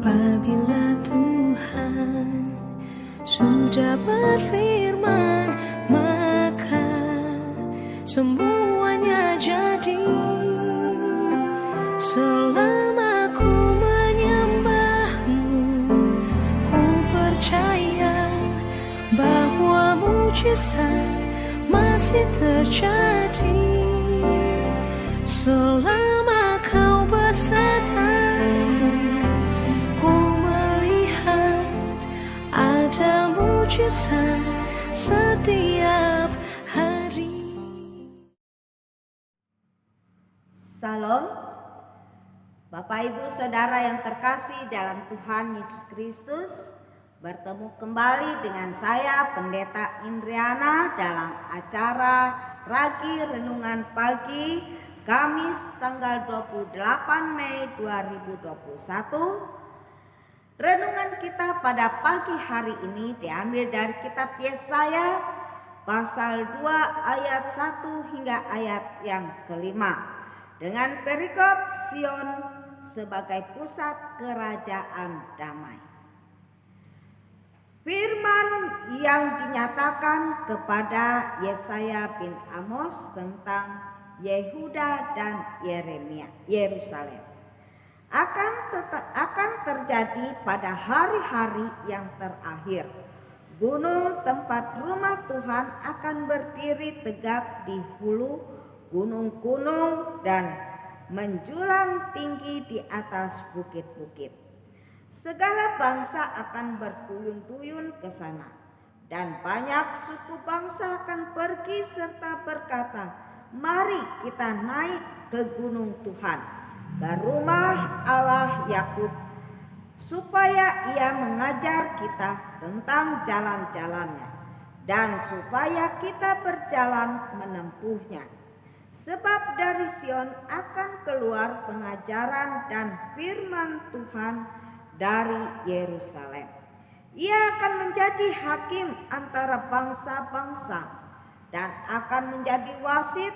Apabila Tuhan sudah berfirman, maka semuanya jadi. Selama ku menyembahmu, ku percaya bahwa mujizat masih terjadi. Selama kau besertaku, ku melihat ada mujizat setiap hari. Salam, Bapak Ibu Saudara yang terkasih dalam Tuhan Yesus Kristus. Bertemu kembali dengan saya Pendeta Indriana dalam acara Ragi Renungan Pagi Kamis tanggal 28 Mei 2021. Renungan kita pada pagi hari ini diambil dari kitab Yesaya pasal 2 ayat 1 hingga ayat yang kelima, dengan perikop Sion sebagai pusat kerajaan damai. Firman yang dinyatakan kepada Yesaya bin Amos tentang Yehuda dan Yerusalem akan terjadi pada hari-hari yang terakhir. Gunung tempat rumah Tuhan akan berdiri tegak di hulu gunung-gunung dan menjulang tinggi di atas bukit-bukit. Segala bangsa akan berduyun-duyun ke sana, dan banyak suku bangsa akan pergi serta berkata, "Mari kita naik ke gunung Tuhan, ke rumah Allah Yakub, supaya Ia mengajar kita tentang jalan-jalannya, dan supaya kita berjalan menempuhnya. Sebab dari Sion akan keluar pengajaran dan firman Tuhan dari Yerusalem. Ia akan menjadi hakim antara bangsa-bangsa dan akan menjadi wasit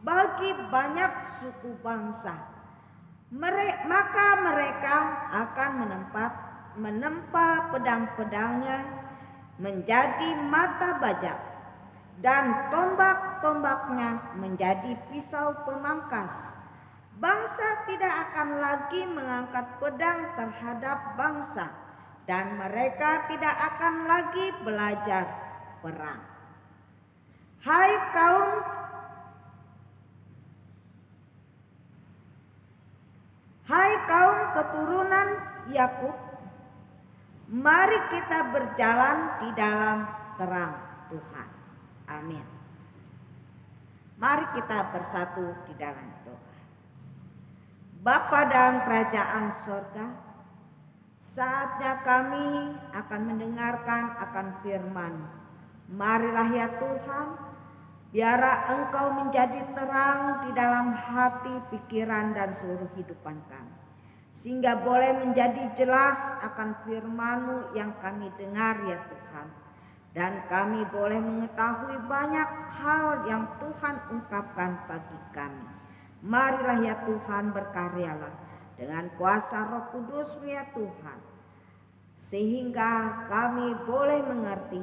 bagi banyak suku bangsa. Maka mereka akan menempa pedang-pedangnya menjadi mata bajak, dan tombak-tombaknya menjadi pisau pemangkas. Bangsa tidak akan lagi mengangkat pedang terhadap bangsa, dan mereka tidak akan lagi belajar perang. Hai kaum keturunan Yakub, mari kita berjalan di dalam terang Tuhan. Amin. Mari kita bersatu di dalam doa. Bapa dalam kerajaan sorga, saatnya kami akan mendengarkan akan firman. Marilah ya Tuhan, biarlah Engkau menjadi terang di dalam hati, pikiran, dan seluruh kehidupan kami, sehingga boleh menjadi jelas akan firman-Mu yang kami dengar ya Tuhan, dan kami boleh mengetahui banyak hal yang Tuhan ungkapkan bagi kami. Marilah ya Tuhan, berkaryalah dengan kuasa Roh Kudus-Mu ya Tuhan, sehingga kami boleh mengerti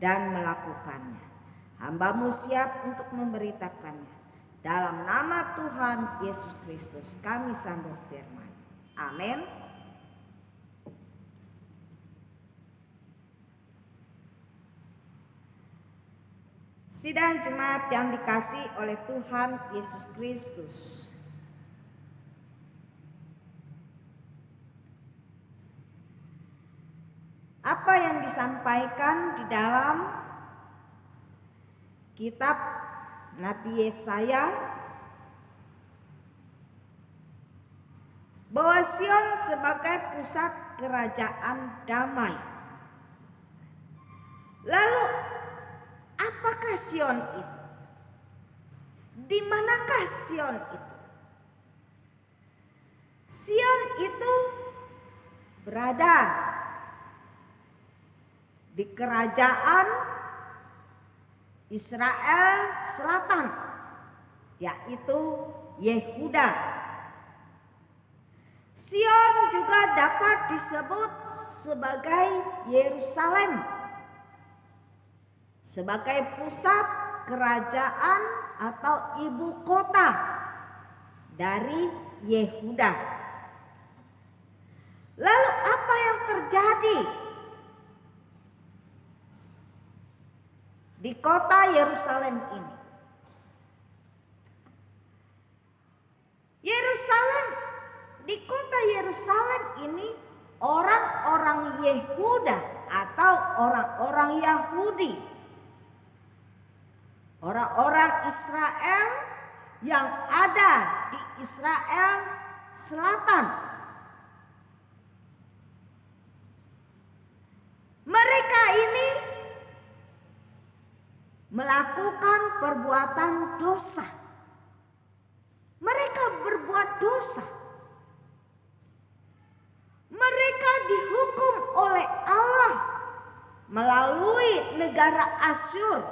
dan melakukannya. Hamba-Mu siap untuk memberitakannya. Dalam nama Tuhan Yesus Kristus kami sambut firman. Amin. Sidang jemaat yang dikasihi oleh Tuhan Yesus Kristus. Apa yang disampaikan di dalam kitab Nabi Yesaya, bahwa Sion sebagai pusat kerajaan damai. Lalu apakah Sion itu? Di manakah Sion itu? Sion itu berada di kerajaan Israel Selatan, yaitu Yehuda. Sion juga dapat disebut sebagai Yerusalem, sebagai pusat kerajaan atau ibu kota dari Yehuda. Lalu apa yang terjadi di kota Yerusalem ini? Di kota Yerusalem ini orang-orang Yehuda atau orang-orang Yahudi, orang-orang Israel yang ada di Israel Selatan. Mereka ini melakukan perbuatan dosa. Mereka berbuat dosa. Mereka dihukum oleh Allah melalui negara Asyur.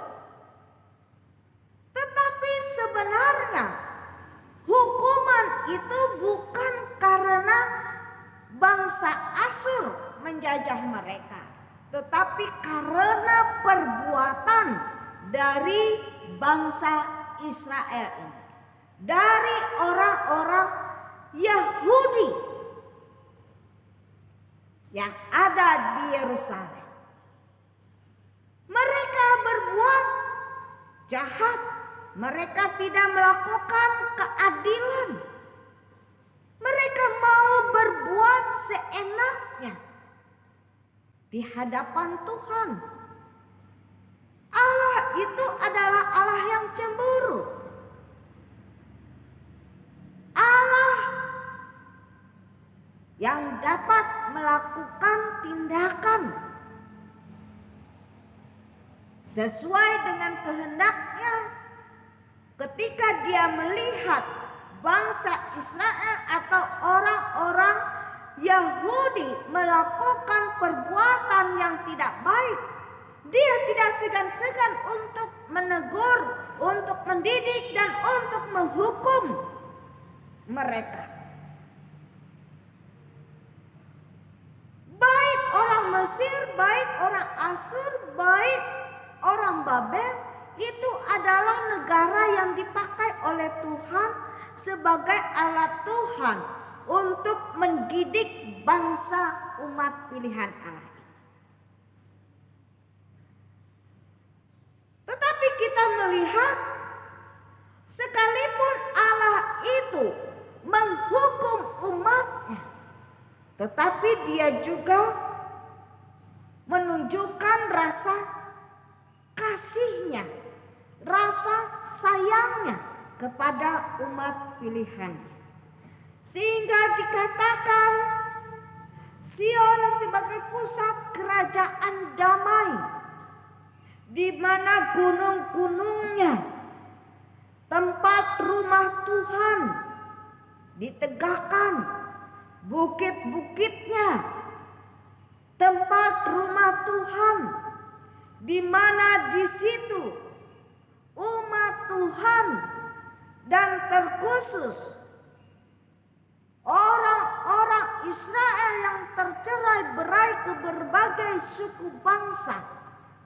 Tetapi sebenarnya hukuman itu bukan karena bangsa Asyur menjajah mereka, tetapi karena perbuatan dari bangsa Israel ini, dari orang-orang Yahudi yang ada di Yerusalem. Mereka berbuat jahat, mereka tidak melakukan keadilan. Mereka mau berbuat seenaknya di hadapan Tuhan. Allah itu adalah Allah yang cemburu. Allah yang dapat melakukan tindakan sesuai dengan kehendaknya ketika dia melihat bangsa Israel atau orang-orang Yahudi melakukan perbuatan yang tidak baik. Dia tidak segan-segan untuk menegur, untuk mendidik, dan untuk menghukum mereka. Baik orang Mesir, baik orang Asyur, baik orang Babel, itu adalah negara yang dipakai oleh Tuhan sebagai alat Tuhan untuk mendidik bangsa umat pilihan Allah. Tetapi kita melihat sekalipun Allah itu menghukum umatnya, tetapi dia juga menunjukkan rasa kasihnya, rasa sayangnya kepada umat pilihannya. Sehingga dikatakan Sion sebagai pusat kerajaan damai, di mana gunung-gunungnya, tempat rumah Tuhan ditegakkan, bukit-bukitnya, tempat rumah Tuhan, di mana di situ umat Tuhan dan terkhusus orang-orang Israel yang tercerai-berai ke berbagai suku bangsa,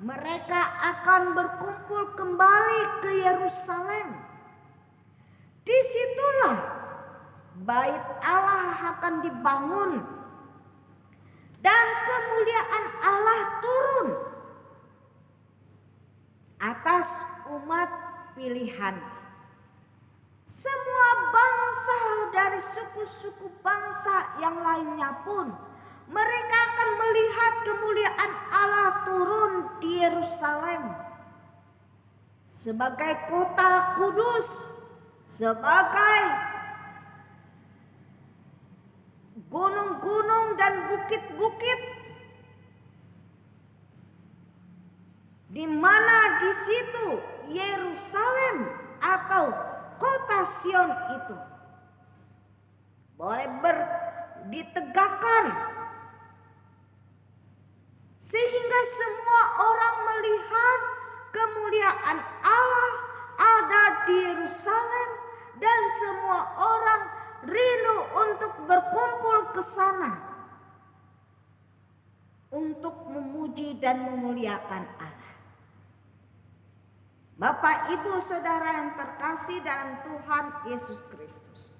mereka akan berkumpul kembali ke Yerusalem. Disitulah bait Allah akan dibangun dan kemuliaan Allah turun atas umat pilihan. Semua bangsa dari suku-suku bangsa yang lainnya pun, mereka akan melihat kemuliaan Allah turun di Yerusalem sebagai kota kudus, sebagai gunung-gunung dan bukit-bukit, di mana di situ Yerusalem atau kota Sion itu boleh ditegakkan, sehingga semua orang melihat kemuliaan Allah ada di Yerusalem, dan semua orang rindu untuk berkumpul ke sana untuk memuji dan memuliakan Allah. Bapak, Ibu, Saudara yang terkasih dalam Tuhan Yesus Kristus,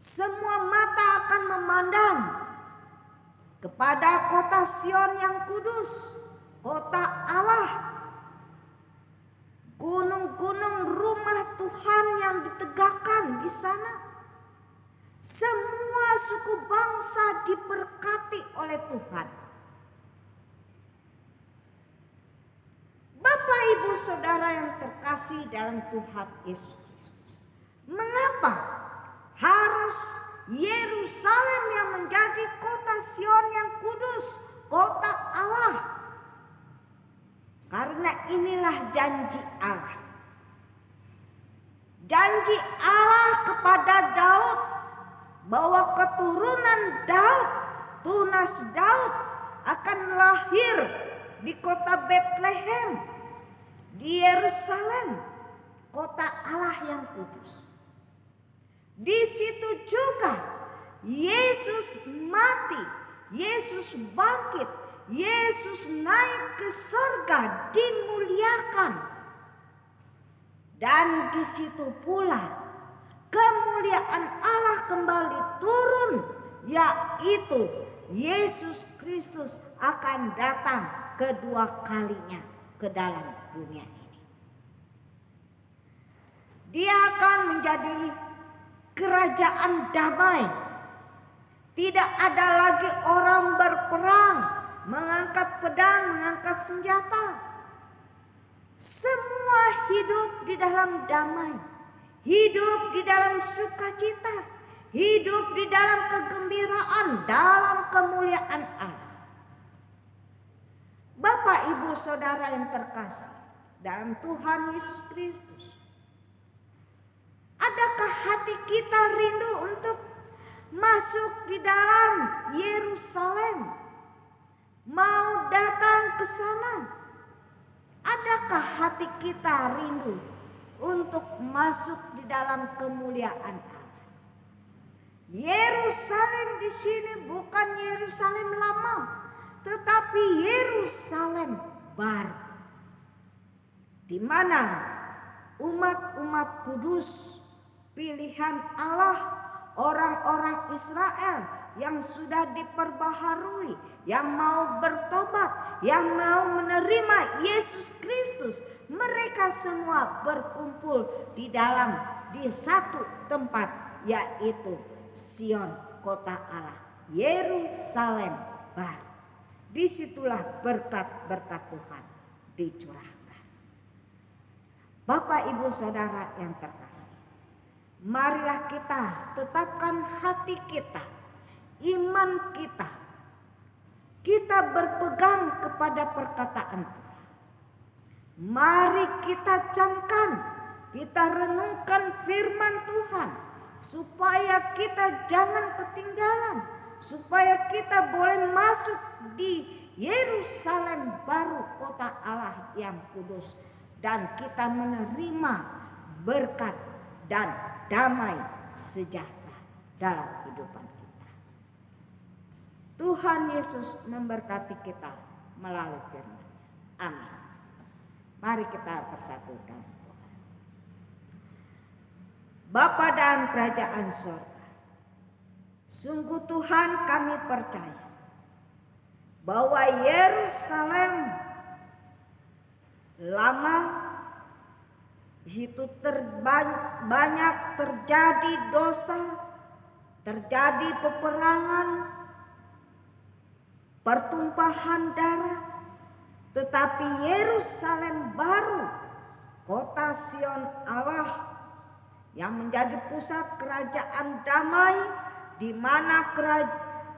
semua mata akan memandang kepada kota Sion yang kudus, kota Allah. Gunung-gunung rumah Tuhan yang ditegakkan di sana. Semua suku bangsa diberkati oleh Tuhan. Bapak, Ibu, Saudara yang terkasih dalam Tuhan Yesus Kristus, mengapa harus Yerusalem yang menjadi kota Sion yang kudus, kota Allah? Karena inilah janji Allah. Janji Allah kepada Daud bahwa keturunan Daud, tunas Daud akan lahir di kota Betlehem, di Yerusalem, kota Allah yang kudus. Di situ juga Yesus mati, Yesus bangkit, Yesus naik ke surga, dimuliakan. Dan di situ pula kemuliaan Allah kembali turun, yaitu Yesus Kristus akan datang kedua kalinya ke dalam dunia ini. Dia akan menjadi kerajaan damai. Tidak ada lagi orang berperang, mengangkat pedang, mengangkat senjata. Semua hidup di dalam damai, hidup di dalam sukacita, hidup di dalam kegembiraan, dalam kemuliaan Allah. Bapak, Ibu, Saudara yang terkasih dalam Tuhan Yesus Kristus, adakah hati kita rindu untuk masuk di dalam Yerusalem? Mau datang ke sana? Adakah hati kita rindu untuk masuk di dalam kemuliaan Allah? Yerusalem di sini bukan Yerusalem lama, tetapi Yerusalem baru, di mana umat-umat kudus, pilihan Allah, orang-orang Israel yang sudah diperbaharui, yang mau bertobat, yang mau menerima Yesus Kristus, mereka semua berkumpul di satu tempat, yaitu Sion, kota Allah, Yerusalem baru. Disitulah berkat-berkat Tuhan dicurahkan. Bapak, Ibu, Saudara yang terkasih, marilah kita tetapkan hati kita, iman kita. Kita berpegang kepada perkataan Tuhan. Mari kita camkan, kita renungkan firman Tuhan, supaya kita jangan ketinggalan, supaya kita boleh masuk di Yerusalem baru, kota Allah yang kudus, dan kita menerima berkat dan damai sejahtera dalam kehidupan kita. Tuhan Yesus memberkati kita melalui firman-Nya. Amin. Mari kita bersatu dalam doa. Bapa dalam kerajaan surga, sungguh Tuhan, kami percaya bahwa Yerusalem lama itu banyak terjadi dosa, terjadi peperangan, pertumpahan darah. Tetapi Yerusalem baru, kota Sion Allah, yang menjadi pusat kerajaan damai, di mana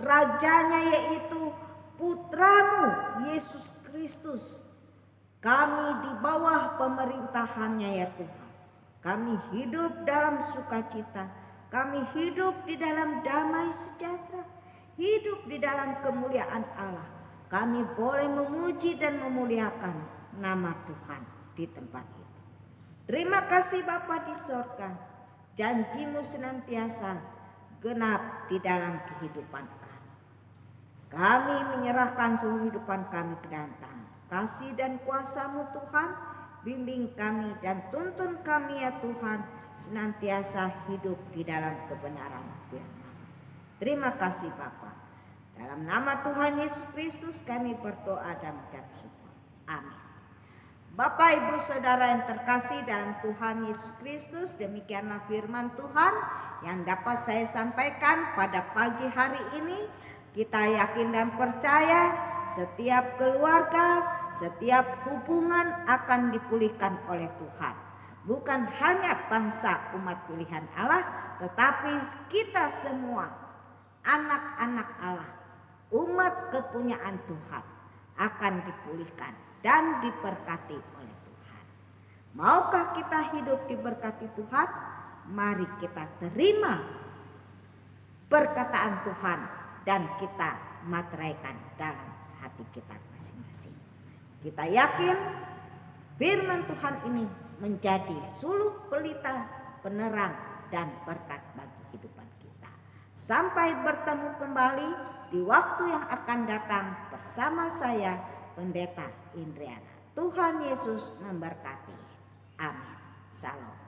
rajanya yaitu putramu Yesus Kristus. Kami di bawah pemerintahannya, ya Tuhan. Kami hidup dalam sukacita, kami hidup di dalam damai sejahtera, hidup di dalam kemuliaan Allah. Kami boleh memuji dan memuliakan nama Tuhan di tempat itu. Terima kasih Bapa di sorga. janji-Mu senantiasa genap di dalam kehidupan kami. Kami menyerahkan seluruh kehidupan kami ke dalam tangan kasih dan kuasa-Mu Tuhan. Bimbing kami dan tuntun kami ya Tuhan, senantiasa hidup di dalam kebenaran firman. Terima kasih Bapa. Dalam nama Tuhan Yesus Kristus kami berdoa dan mengucap syukur. Amin. Bapak Ibu Saudara yang terkasih dalam Tuhan Yesus Kristus, demikianlah firman Tuhan yang dapat saya sampaikan pada pagi hari ini. Kita yakin dan percaya setiap keluarga, setiap hubungan akan dipulihkan oleh Tuhan. Bukan hanya bangsa umat pilihan Allah, tetapi kita semua anak-anak Allah, umat kepunyaan Tuhan akan dipulihkan dan diberkati oleh Tuhan. Maukah kita hidup diberkati Tuhan? Mari kita terima perkataan Tuhan dan kita materaikan dalam hati kita masing-masing. Kita yakin firman Tuhan ini menjadi suluk pelita, penerang dan berkat bagi kehidupan kita. Sampai bertemu kembali di waktu yang akan datang bersama saya, Pendeta Indriana. Tuhan Yesus memberkati. Amin. Shalom.